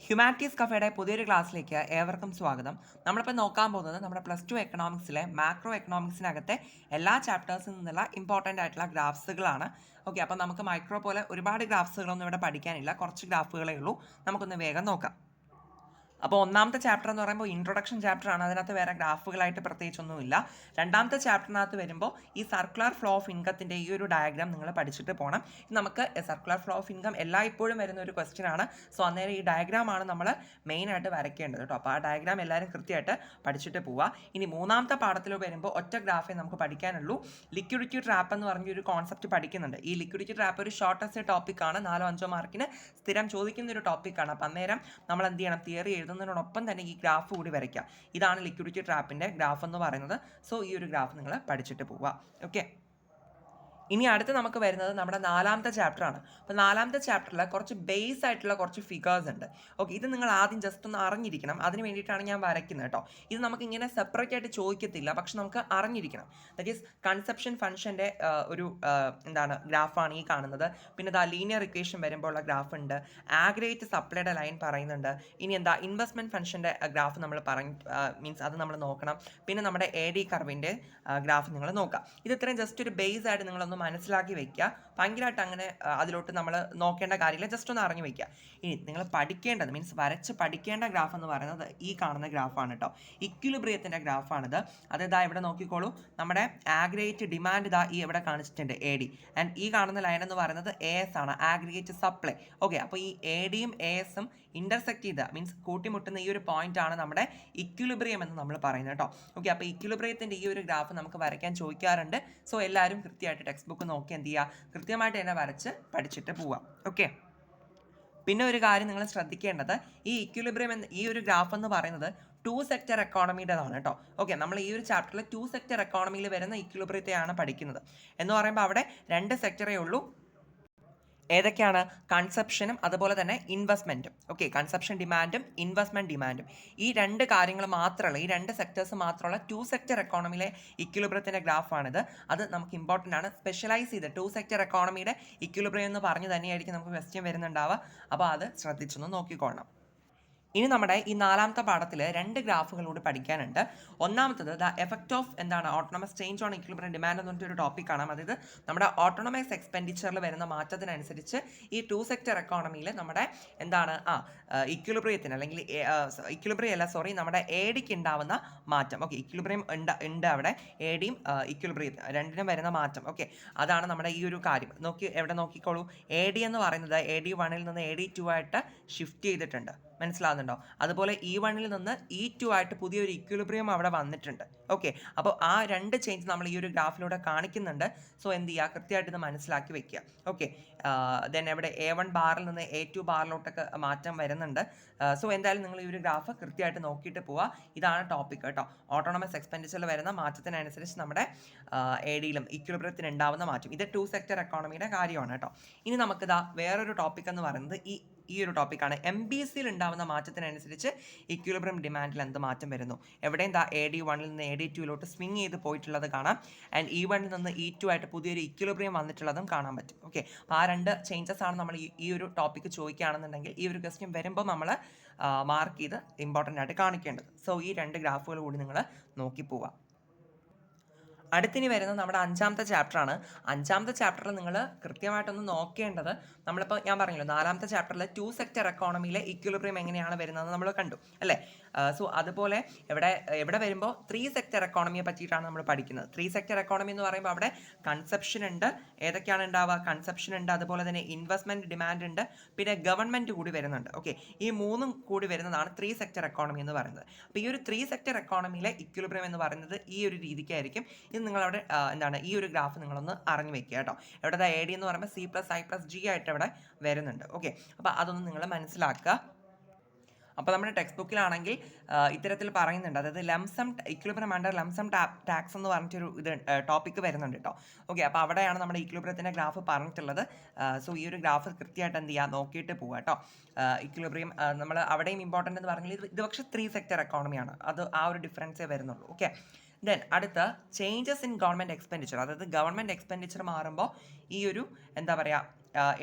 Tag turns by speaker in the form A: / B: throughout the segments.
A: Humanities കഫേയുടെ പുതിയൊരു ക്ലാസ്സിലേക്ക് ഏവർക്കും സ്വാഗതം. നമ്മളിപ്പോൾ നോക്കാൻ പോകുന്നത് നമ്മുടെ +2 എക്കണോമിക്സിലെ മാക്രോ എക്കണോമിക്സിനകത്തെ എല്ലാ ചാപ്റ്റേഴ്സിൽ നിന്നുള്ള ഇമ്പോർട്ടൻ്റ് ആയിട്ടുള്ള ഗ്രാഫ്സുകളാണ്. ഓക്കെ, അപ്പോൾ നമുക്ക് മൈക്രോ പോലെ ഒരുപാട് ഗ്രാഫ്സുകളൊന്നും ഇവിടെ പഠിക്കാനില്ല, കുറച്ച് ഗ്രാഫുകളേ ഉള്ളൂ. നമുക്കൊന്ന് വേഗം നോക്കാം. അപ്പോൾ ഒന്നാമത്തെ ചാപ്റ്റർ എന്ന് പറയുമ്പോൾ ഇൻട്രൊഡക്ഷൻ ചാപ്റ്റർ ആണ്. അതിനകത്ത് വേറെ ഗ്രാഫുകളായിട്ട് പ്രത്യേകിച്ചൊന്നുമില്ല. രണ്ടാമത്തെ ചാപ്റ്ററിനകത്ത് വരുമ്പോൾ ഈ സർക്കുലർ ഫ്ലോ ഓഫ് ഇൻകത്തിൻ്റെ ഈ ഒരു ഡയഗ്രാം നിങ്ങൾ പഠിച്ചിട്ട് പോകണം. നമുക്ക് സർക്കുലർ ഫ്ലോ ഓഫ് ഇൻകം എല്ലായ്പ്പോഴും വരുന്ന ഒരു ക്വസ്റ്റ്യൻ ആണ്. സോ അന്നേരം ഈ ഡയഗ്രാമാണ് നമ്മൾ മെയിനായിട്ട് വരയ്ക്കേണ്ടത് കേട്ടോ. അപ്പോൾ ആ ഡയഗ്രാം എല്ലാവരും കൃത്യമായിട്ട് പഠിച്ചിട്ട് പോവുക. ഇനി മൂന്നാമത്തെ പാഠത്തിൽ വരുമ്പോൾ ഒറ്റ ഗ്രാഫേ നമുക്ക് പഠിക്കാനുള്ളൂ. ലിക്വിഡിറ്റി ട്രാപ്പ് എന്ന് പറഞ്ഞൊരു കോൺസെപ്റ്റ് പഠിക്കുന്നുണ്ട്. ഈ ലിക്വിഡിറ്റി ട്രാപ്പ് ഒരു ഷോർട്ടസ്റ്റ് ടോപ്പിക്കാണ്, 4-5 മാർക്കിന് സ്ഥിരം ചോദിക്കുന്ന ഒരു ടോപ്പിക്കാണ്. അപ്പം അന്നേരം നമ്മൾ എന്ത് ചെയ്യണം, തിയറി എഴുതുന്നതിനോടൊപ്പം തന്നെ ഈ ഗ്രാഫ് കൂടി വരയ്ക്കുക. ഇതാണ് ലിക്വിഡിറ്റി ട്രാപ്പിൻ്റെ ഗ്രാഫ് എന്ന് പറയുന്നത്. സോ ഈ ഒരു ഗ്രാഫ് നിങ്ങൾ പഠിച്ചിട്ട് പോവുക. ഓക്കെ, ഇനി അടുത്ത് നമുക്ക് വരുന്നത് നമ്മുടെ നാലാമത്തെ ചാപ്റ്ററാണ്. അപ്പോൾ നാലാമത്തെ ചാപ്റ്ററിൽ കുറച്ച് ബേസ് ആയിട്ടുള്ള കുറച്ച് ഫിഗേഴ്സ് ഉണ്ട്. ഓക്കെ, ഇത് നിങ്ങൾ ആദ്യം ജസ്റ്റ് ഒന്ന് അറിഞ്ഞിരിക്കണം. അതിന് വേണ്ടിയിട്ടാണ് ഞാൻ വരയ്ക്കുന്നത് കേട്ടോ. ഇത് നമുക്ക് ഇങ്ങനെ സെപ്പറേറ്റ് ആയിട്ട് ചോദിക്കത്തില്ല, പക്ഷെ നമുക്ക് അറിഞ്ഞിരിക്കണം. ദറ്റ് ഈസ് കൺസെപ്ഷൻ ഫംഗ്ഷൻ്റെ ഒരു ഗ്രാഫാണ് ഈ കാണുന്നത്. പിന്നെ ലീനിയർ ഇക്വേഷൻ വരുമ്പോൾ ഉള്ള ഗ്രാഫ് ഉണ്ട്. ആഗ്രേറ്റ് സപ്ലൈയുടെ ലൈൻ പറയുന്നുണ്ട്. ഇനി ഇൻവെസ്റ്റ്മെൻറ്റ് ഫംഗ്ഷൻ്റെ ഗ്രാഫ് നമ്മൾ മീൻസ് അത് നമ്മൾ നോക്കണം. പിന്നെ നമ്മുടെ AD കർവിൻ്റെ ഗ്രാഫ് നിങ്ങൾ നോക്കാം. ഇത് ഇത്രയും ജസ്റ്റ് ഒരു ബേസ് ആയിട്ട് നിങ്ങളൊന്ന് മനസ്സിലാക്കി വെക്കുക. ഭയങ്കരമായിട്ട് അങ്ങനെ അതിലോട്ട് നമ്മൾ നോക്കേണ്ട കാര്യമില്ല, ജസ്റ്റ് ഒന്ന് അറിഞ്ഞു വെക്കുക. ഇനി നിങ്ങൾ പഠിക്കേണ്ടത് മീൻസ് വരച്ച് പഠിക്കേണ്ട ഗ്രാഫ് എന്ന് പറയുന്നത് ഈ കാണുന്ന ഗ്രാഫാണ് കേട്ടോ. ഇക്വിലിബ്രിയത്തിൻ്റെ ഗ്രാഫാണിത്. അതായത് ഇവിടെ നോക്കിക്കോളൂ, നമ്മുടെ ആഗ്രിഗേറ്റ് ഡിമാൻഡ് ഈ ഇവിടെ കാണിച്ചിട്ടുണ്ട് AD, ആൻഡ് ഈ കാണുന്ന ലൈൻ എന്ന് പറയുന്നത് AS ആണ്, ആഗ്രിഗേറ്റ് സപ്ലൈ. ഓക്കെ, അപ്പോൾ ഈ ADയും ASഉം ഇൻ്റർസെക്ട് ചെയ്ത മീൻസ് കൂട്ടിമുട്ടുന്ന ഈ ഒരു പോയിന്റ് ആണ് നമ്മുടെ ഇക്വിലിബ്രിയം എന്ന് നമ്മൾ പറയുന്നത് കേട്ടോ. ഓക്കെ, അപ്പോൾ ഇക്വിലിബ്രിയത്തിൻ്റെ ഈ ഒരു ഗ്രാഫ് നമുക്ക് വരയ്ക്കാൻ ചോദിക്കാറുണ്ട്. സോ എല്ലാവരും കൃത്യമായിട്ട് ടെക്സ്റ്റ് ബുക്ക് നോക്കി എന്ത് ചെയ്യുക, കൃത്യമായിട്ട് തന്നെ വരച്ച് പഠിച്ചിട്ട് പോവാം. ഓക്കെ, പിന്നെ ഒരു കാര്യം നിങ്ങൾ ശ്രദ്ധിക്കേണ്ടത്, ഈ ഇക്വിലിബ്രിയം ഈ ഒരു ഗ്രാഫ് എന്ന് പറയുന്നത് 2 സെക്ടർ എക്കോണമിയുടേതാണ് കേട്ടോ. ഓക്കെ, നമ്മൾ ഈ ഒരു ചാപ്റ്ററിൽ 2 സെക്ടർ എക്കോണമിയിൽ വരുന്ന ഇക്വിലിബ്രിയത്തെയാണ് പഠിക്കുന്നത്. എന്ന് പറയുമ്പോൾ അവിടെ 2 സെക്ടറേ ഉള്ളൂ. ഏതൊക്കെയാണ്? കൺസെപ്ഷനും അതുപോലെ തന്നെ ഇൻവെസ്റ്റ്മെൻറ്റും. ഓക്കെ, കൺസെപ്ഷൻ ഡിമാൻഡും ഇൻവെസ്റ്റ്മെൻറ്റ് ഡിമാൻഡും, ഈ 2 കാര്യങ്ങൾ മാത്രമുള്ള, ഈ 2 സെക്ടേഴ്സ് മാത്രമുള്ള 2 സെക്ടർ എക്കോണമിയിലെ ഇക്വിലിബ്രിയത്തിൻ്റെ ഗ്രാഫാണിത്. അത് നമുക്ക് ഇമ്പോർട്ടൻ്റ് ആണ്. സ്പെഷ്യലൈസ് ചെയ്ത് 2 സെക്ടർ എക്കോണമിയുടെ ഇക്വിലിബ്രിയം എന്ന് പറഞ്ഞു തന്നെയായിരിക്കും നമുക്ക് ക്വസ്റ്റ്യൻ വരുന്നുണ്ടാവുക. അപ്പോൾ അത് ശ്രദ്ധിച്ചൊന്ന് നോക്കിക്കോളണം. ഇനി നമ്മുടെ ഈ നാലാമത്തെ പാഠത്തിൽ 2 ഗ്രാഫുകൾ കൂടി പഠിക്കാനുണ്ട്. ഒന്നാമത്തത് effect of autonomous change on equilibrium demand എന്ന് പറഞ്ഞൊരു ടോപ്പിക്കാണ്. അതായത് നമ്മുടെ ഓട്ടോണമസ് എക്സ്പെൻഡിച്ചറിൽ വരുന്ന മാറ്റത്തിനനുസരിച്ച് ഈ 2 സെക്ടർ എക്കോണമിയിൽ നമ്മുടെ ഇക്വിലിബ്രിയത്തിന് അല്ലെങ്കിൽ നമ്മുടെ ADക്ക് ഉണ്ടാവുന്ന മാറ്റം. ഓക്കെ, ഇക്വിലിബ്രിയം ഉണ്ട് അവിടെ, ADയും ഇക്വിലിബ്രിയം രണ്ടിനും വരുന്ന മാറ്റം. ഓക്കെ, അതാണ് നമ്മുടെ ഈ ഒരു കാര്യം. എവിടെ നോക്കിക്കോളൂ, AD എന്ന് പറയുന്നത് AD1 നിന്ന് AD2 ആയിട്ട് ഷിഫ്റ്റ് ചെയ്തിട്ടുണ്ട്. മനസ്സിലാകുന്നുണ്ടോ? അതുപോലെ E1 നിന്ന് E2 ആയിട്ട് പുതിയൊരു ഇക്വിലിബ്രിയം അവിടെ വന്നിട്ടുണ്ട്. ഓക്കെ, അപ്പോൾ ആ 2 ചേഞ്ച് നമ്മൾ ഈ ഒരു ഗ്രാഫിലൂടെ കാണിക്കുന്നുണ്ട്. സോ എന്ത് ചെയ്യുക, കൃത്യമായിട്ട് ഇത് മനസ്സിലാക്കി വെക്കുക. ഓക്കെ, ദെൻ ഇവിടെ A1 ബാറിൽ നിന്ന് A2 ബാറിലോട്ടൊക്കെ മാറ്റം വരുന്നുണ്ട്. സോ എന്തായാലും നിങ്ങൾ ഈ ഒരു ഗ്രാഫ് കൃത്യമായിട്ട് നോക്കിയിട്ട് പോവുക. ഇതാണ് ടോപ്പിക് കേട്ടോ. ഓട്ടോണമസ് എക്സ്പെൻഡിച്ചറിൽ വരുന്ന മാറ്റത്തിനനുസരിച്ച് നമ്മുടെ ADയിലും ഇക്വിലിബ്രിയത്തിന് ഉണ്ടാവുന്ന മാറ്റം. ഇത് 2 സെക്ടർ എക്കോണമിയുടെ കാര്യമാണ് കേട്ടോ. ഇനി നമുക്കിതാ വേറൊരു ടോപ്പിക് എന്ന് പറയുന്നത് ഈ ഒരു ടോപ്പിക്കാണ്. MBCയിൽ ഉണ്ടാവുന്ന മാറ്റത്തിനനുസരിച്ച് ഇക്വിലിബ്രിയം ഡിമാൻഡിൽ എന്ത് മാറ്റം വരുന്നു. എവിടെയും AD1 നിന്ന് AD2 സ്വിങ് ചെയ്ത് പോയിട്ടുള്ളത് കാണാം. ആൻഡ് E1 നിന്ന് E2 ആയിട്ട് പുതിയൊരു ഇക്വിലിബ്രിയം വന്നിട്ടുള്ളതും കാണാൻ പറ്റും. ഓക്കെ, അപ്പോൾ ആ 2 ചേഞ്ചസ് ആണ് നമ്മൾ ഈ ഒരു ടോപ്പിക്ക് ചോദിക്കുകയാണെന്നുണ്ടെങ്കിൽ ഈ ഒരു ക്വസ്റ്റ്യൻ വരുമ്പോൾ നമ്മൾ മാർക്ക് ചെയ്ത് ഇമ്പോർട്ടൻ്റ് ആയിട്ട് കാണിക്കേണ്ടത്. സോ ഈ 2 ഗ്രാഫുകൾ കൂടി നിങ്ങൾ നോക്കി പോവുക. അടുത്തിനി വരുന്നത് നമ്മുടെ 5ാമത്തെ ചാപ്റ്ററാണ്. 5ാമത്തെ ചാപ്റ്ററിൽ നിങ്ങൾ കൃത്യമായിട്ടൊന്ന് നോക്കേണ്ടത്, നമ്മളിപ്പോൾ ഞാൻ പറഞ്ഞല്ലോ 4ാമത്തെ ചാപ്റ്ററിൽ 2 സെക്ടർ എക്കോണമിയിലെ ഇക്വിലിബ്രിയം എങ്ങനെയാണ് വരുന്നത് നമ്മൾ കണ്ടു അല്ലേ. സോ അതുപോലെ ഇവിടെ വരുമ്പോൾ 3 സെക്ടർ എക്കോണമിയെ പറ്റിയിട്ടാണ് നമ്മൾ പഠിക്കുന്നത്. 3 സെക്ടർ എക്കോണമി എന്ന് പറയുമ്പോൾ അവിടെ കൺസെപ്ഷൻ ഉണ്ട്. ഏതൊക്കെയാണ് ഉണ്ടാവുക? കൺസെപ്ഷൻ ഉണ്ട്, അതുപോലെ തന്നെ ഇൻവെസ്റ്റ്മെൻറ്റ് ഡിമാൻഡ് ഉണ്ട്, പിന്നെ ഗവൺമെൻറ് കൂടി വരുന്നുണ്ട്. ഓക്കെ, ഈ 3ഉം കൂടി വരുന്നതാണ് 3 സെക്ടർ എക്കോണമി എന്ന് പറയുന്നത്. അപ്പോൾ ഈ ഒരു 3 സെക്ടർ എക്കോണമിയിലെ ഇക്വിലിബ്രിയം എന്ന് പറയുന്നത് ഈ ഒരു രീതിക്കായിരിക്കും. ഇത് നിങ്ങളവിടെ ഈ ഒരു ഗ്രാഫ് നിങ്ങളൊന്ന് അറിഞ്ഞു വെക്കുക കേട്ടോ. ഇവിടെ AD എന്ന് പറയുമ്പോൾ C+I+G ആയിട്ട് ഇവിടെ വരുന്നുണ്ട്. ഓക്കെ, അപ്പോൾ അതൊന്ന് നിങ്ങൾ മനസ്സിലാക്കുക. അപ്പോൾ നമ്മുടെ ടെക്സ്റ്റ് ബുക്കിലാണെങ്കിൽ ഇത്തരത്തിൽ പറയുന്നുണ്ട്, അതായത് lump sum equilibrium under lump sum tax എന്ന് പറഞ്ഞിട്ടൊരു ടോപ്പിക്ക് വരുന്നുണ്ട് കേട്ടോ. ഓക്കെ, അപ്പോൾ അവിടെയാണ് നമ്മുടെ ഇക്വിലിബ്രിയത്തിൻ്റെ ഗ്രാഫ് പറഞ്ഞിട്ടുള്ളത്. സോ ഈ ഒരു ഗ്രാഫ് കൃത്യമായിട്ട് എന്ത് ചെയ്യുക, നോക്കിയിട്ട് പോവുക കേട്ടോ. ഇക്വിലിബ്രിയം നമ്മൾ അവിടെയും ഇമ്പോർട്ടൻ്റ് എന്ന് പറഞ്ഞാൽ ഇത് പക്ഷേ 3 സെക്ടർ എക്കോണമിയാണ്. അത് ആ ഒരു ഡിഫറൻസേ വരുന്നുള്ളൂ. ഓക്കെ, ദെൻ അടുത്ത ചേഞ്ചസ് ഇൻ ഗവൺമെൻറ് എക്സ്പെൻഡിച്ചർ, അതായത് ഗവൺമെൻറ് എക്സ്പെൻഡിച്ചർ മാറുമ്പോൾ ഈ ഒരു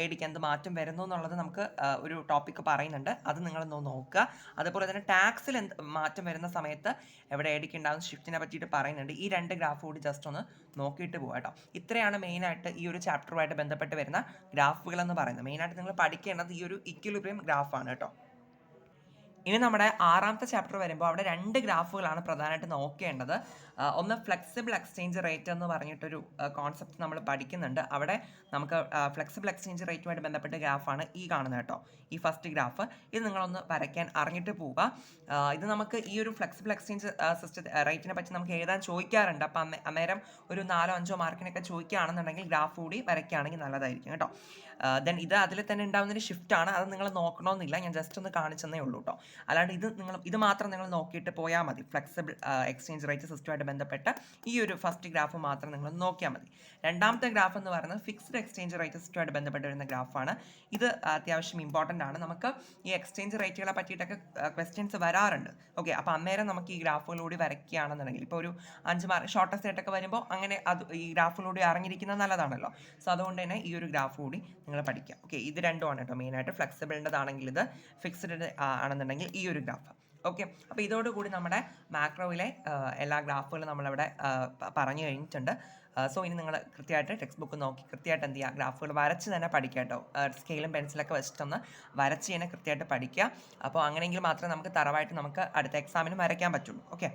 A: എ ഡിക്ക് എന്ത് മാറ്റം വരുന്നു എന്നുള്ളത് നമുക്ക് ഒരു ടോപ്പിക്ക് പറയുന്നുണ്ട്, അത് നിങ്ങളൊന്ന് നോക്കുക. അതുപോലെ തന്നെ ടാക്സിൽ എന്ത് മാറ്റം വരുന്ന സമയത്ത് എവിടെ എ ഡിക്ക് ഉണ്ടാകുന്ന ഷിഫ്റ്റിനെ പറ്റിയിട്ട് പറയുന്നുണ്ട്. ഈ 2 ഗ്രാഫ് കൂടി ജസ്റ്റ് ഒന്ന് നോക്കിയിട്ട് പോകാം കേട്ടോ. ഇത്രയാണ് മെയിനായിട്ട് ഈ ഒരു ചാപ്റ്ററുമായിട്ട് ബന്ധപ്പെട്ട് വരുന്ന ഗ്രാഫുകൾ എന്ന് പറയുന്നത്. മെയിനായിട്ട് നിങ്ങൾ പഠിക്കേണ്ടത് ഈ ഒരു ഇക്വിലിബ്രിയം ഗ്രാഫാണ് കേട്ടോ. ഇനി നമ്മുടെ 6ാമത്തെ ചാപ്റ്റർ വരുമ്പോൾ അവിടെ 2 ഗ്രാഫുകളാണ് പ്രധാനമായിട്ട് നോക്കേണ്ടത്. ഒന്ന് ഫ്ലെക്സിബിൾ എക്സ്ചേഞ്ച് റേറ്റ് എന്ന് പറഞ്ഞിട്ടൊരു കോൺസെപ്റ്റ് നമ്മൾ പഠിക്കുന്നുണ്ട്. അവിടെ നമുക്ക് ഫ്ലെക്സിബിൾ എക്സ്ചേഞ്ച് റേറ്റുമായിട്ട് ബന്ധപ്പെട്ട ഗ്രാഫാണ് ഈ കാണുന്നത് കേട്ടോ, ഈ ഫസ്റ്റ് ഗ്രാഫ്. ഇത് നിങ്ങളൊന്ന് വരയ്ക്കാൻ അറിഞ്ഞിട്ട് പോവുക. ഇത് നമുക്ക് ഈ ഒരു ഫ്ലെക്സിബിൾ എക്സ്ചേഞ്ച് റേറ്റിനെ പറ്റി നമുക്ക് എഴുതാൻ ചോദിക്കാറുണ്ട്. അപ്പം അന്നേരം ഒരു 4-5 മാർക്കിനൊക്കെ ചോദിക്കുകയാണെന്നുണ്ടെങ്കിൽ ഗ്രാഫ് കൂടി വരയ്ക്കുകയാണെങ്കിൽ നല്ലതായിരിക്കും കേട്ടോ. ദെൻ ഇത് അതിൽ തന്നെ ഉണ്ടാകുന്നൊരു ഷിഫ്റ്റാണ്, അത് നിങ്ങൾ നോക്കണമെന്നില്ല, ഞാൻ ജസ്റ്റ് ഒന്ന് കാണിച്ചെന്നേ ഉള്ളൂ കേട്ടോ. അല്ലാണ്ട് ഇത് മാത്രം നിങ്ങൾ നോക്കിയിട്ട് പോയാൽ മതി. ഫ്ലെക്സിബിൾ എക്സ്ചേഞ്ച് റേറ്റ് സിസ്റ്റമായിട്ട് ബന്ധപ്പെട്ട ഈ ഒരു ഫസ്റ്റ് ഗ്രാഫ് മാത്രം നിങ്ങൾ നോക്കിയാൽ മതി. 2ാമത്തെ ഗ്രാഫ് എന്ന് പറയുന്നത് ഫിക്സ്ഡ് എക്സ്ചേഞ്ച് റേറ്റ് സിസ്റ്റമായിട്ട് ബന്ധപ്പെട്ട് വരുന്ന ഗ്രാഫാണ്. ഇത് അത്യാവശ്യം ഇമ്പോർട്ടൻ്റ് ആണ്. നമുക്ക് ഈ എക്സ്ചേഞ്ച് റേറ്റുകളെ പറ്റിയിട്ടൊക്കെ ക്വസ്റ്റ്യൻസ് വരാറുണ്ട്. ഓക്കെ, അപ്പോൾ അന്നേരം നമുക്ക് ഈ ഗ്രാഫുകളൂടി വരയ്ക്കുകയാണെന്നുണ്ടെങ്കിൽ ഇപ്പോൾ ഒരു 5 മാർക്ക് ഷോർട്ടസ്റ്റ് ആയിട്ടൊക്കെ വരുമ്പോൾ അങ്ങനെ അത് ഈ ഗ്രാഫിലൂടെ അറിഞ്ഞിരിക്കുന്നത് നല്ലതാണല്ലോ. സോ അതുകൊണ്ട് തന്നെ ഈ ഒരു ഗ്രാഫ് കൂടി നിങ്ങൾ പഠിക്കാം. ഓക്കെ, ഇത് രണ്ടുമാണ് കേട്ടോ മെയിനായിട്ട്. ഫ്ലെക്സിബിളിൻ്റെതാണെങ്കിൽ ഇത്, ഫിക്സ്ഡ് ആണെന്നുണ്ടെങ്കിൽ ഈ ഒരു ഗ്രാഫ്. ഓക്കെ, അപ്പോൾ ഇതോടുകൂടി നമ്മുടെ മാക്രോയിലെ എല്ലാ ഗ്രാഫുകളും നമ്മളവിടെ പറഞ്ഞു കഴിഞ്ഞിട്ടുണ്ട്. സോ ഇനി നിങ്ങൾ കൃത്യമായിട്ട് ടെക്സ്റ്റ് ബുക്ക് നോക്കി കൃത്യമായിട്ട് എന്ത് ചെയ്യുക, ഗ്രാഫുകൾ വരച്ച് തന്നെ പഠിക്കുക കേട്ടോ. സ്കെയിലും പെൻസിലൊക്കെ വെച്ചിട്ടൊന്ന് വരച്ച് തന്നെ കൃത്യമായിട്ട് പഠിക്കുക. അപ്പോൾ അങ്ങനെയെങ്കിൽ മാത്രമേ നമുക്ക് തറവായിട്ട് നമുക്ക് അടുത്ത എക്സാമിന് വരയ്ക്കാൻ പറ്റുള്ളൂ. ഓക്കെ.